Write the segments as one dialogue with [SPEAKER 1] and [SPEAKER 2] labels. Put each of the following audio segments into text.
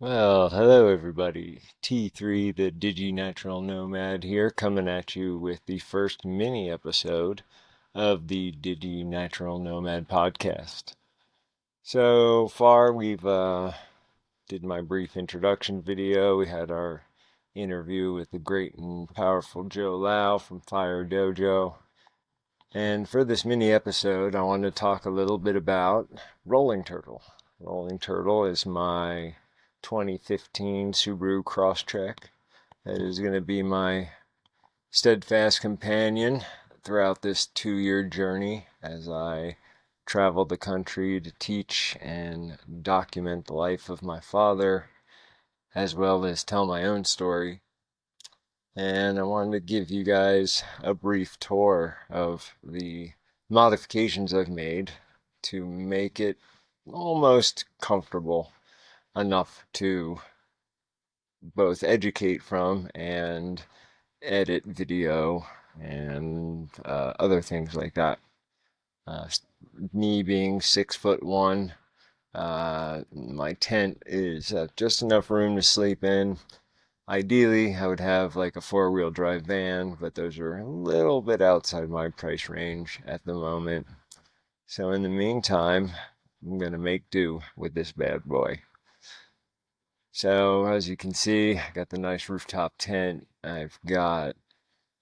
[SPEAKER 1] Well, hello everybody. T3, the Digi-Natural Nomad here, coming at you with the first mini episode of the Digi-Natural Nomad podcast. So far, we've did my brief introduction video. We had our interview with the great and powerful Joe Lau from Fire Dojo. And for this mini episode, I wanted to talk a little bit about Rolling Turtle. Rolling Turtle is my 2015 Subaru Crosstrek. That is going to be my steadfast companion throughout this 2-year journey as I travel the country to teach and document the life of my father, as well as tell my own story. And I wanted to give you guys a brief tour of the modifications I've made to make it almost comfortable enough to both educate from and edit video and other things like that. Uh, Me being 6'1", my tent is just enough room to sleep in. Ideally, I would have like a 4-wheel drive van, but those are a little bit outside my price range at the moment. So in the meantime, I'm going to make do with this bad boy. So as you can see, I got the nice rooftop tent. I've got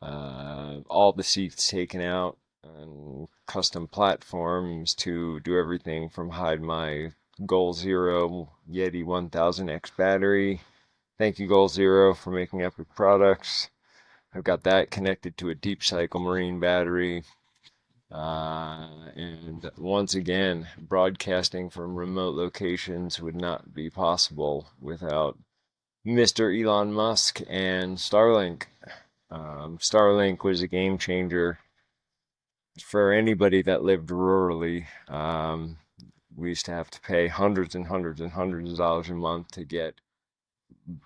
[SPEAKER 1] all the seats taken out and custom platforms to do everything from hide my Goal Zero Yeti 1000X battery. Thank you, Goal Zero, for making epic products. I've got that connected to a deep cycle marine battery. And once again, broadcasting from remote locations would not be possible without Mr. Elon Musk and Starlink. Starlink was a game changer for anybody that lived rurally. We used to have to pay hundreds and hundreds and hundreds of dollars a month to get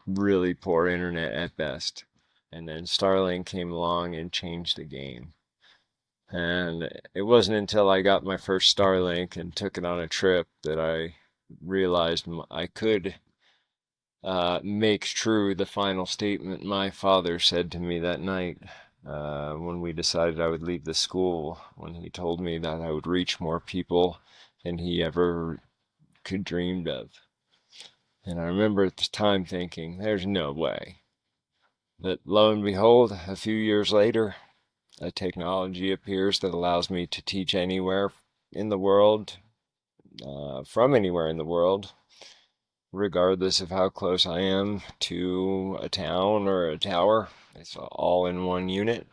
[SPEAKER 1] really poor internet at best. And then Starlink came along and changed the game. And it wasn't until I got my first Starlink and took it on a trip that I realized I could make true the final statement my father said to me that night when we decided I would leave the school, when he told me that I would reach more people than he ever could dreamed of. And I remember at the time thinking, there's no way. But lo and behold, a few years later, a technology appears that allows me to teach anywhere in the world, from anywhere in the world, regardless of how close I am to a town or a tower. It's all in one unit.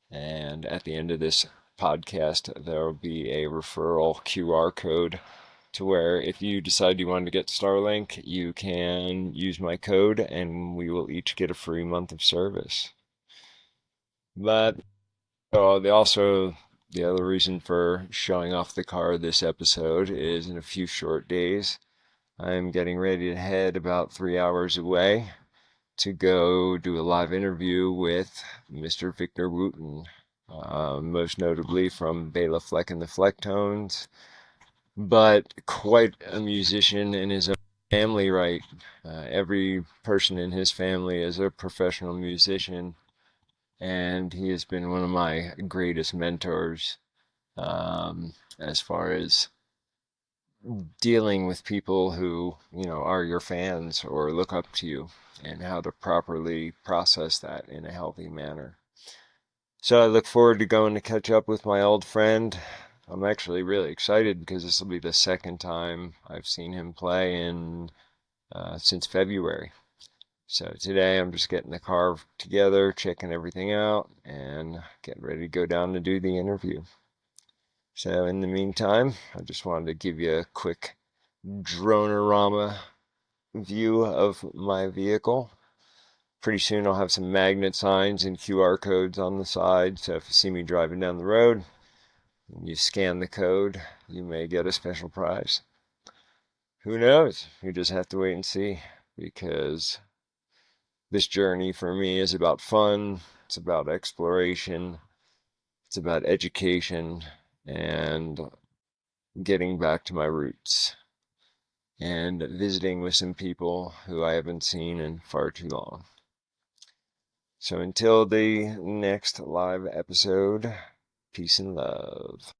[SPEAKER 1] And at the end of this podcast, there will be a referral QR code to where if you decide you want to get Starlink, you can use my code and we will each get a free month of service. But the other reason for showing off the car this episode is in a few short days, I'm getting ready to head about 3 hours away to go do a live interview with Mr. Victor Wooten, most notably from Bela Fleck and the Flecktones, but quite a musician in his own family right. Every person in his family is a professional musician, and he has been one of my greatest mentors as far as dealing with people who, are your fans or look up to you and how to properly process that in a healthy manner. So I look forward to going to catch up with my old friend. I'm actually really excited because this will be the second time I've seen him play since February. So today I'm just getting the car together, checking everything out, and getting ready to go down to do the interview. So in the meantime, I just wanted to give you a quick dronerama view of my vehicle. Pretty soon I'll have some magnet signs and QR codes on the side, so if you see me driving down the road and you scan the code, you may get a special prize. Who knows? You just have to wait and see, because this journey for me is about fun, it's about exploration, it's about education, and getting back to my roots. and visiting with some people who I haven't seen in far too long. So until the next live episode, peace and love.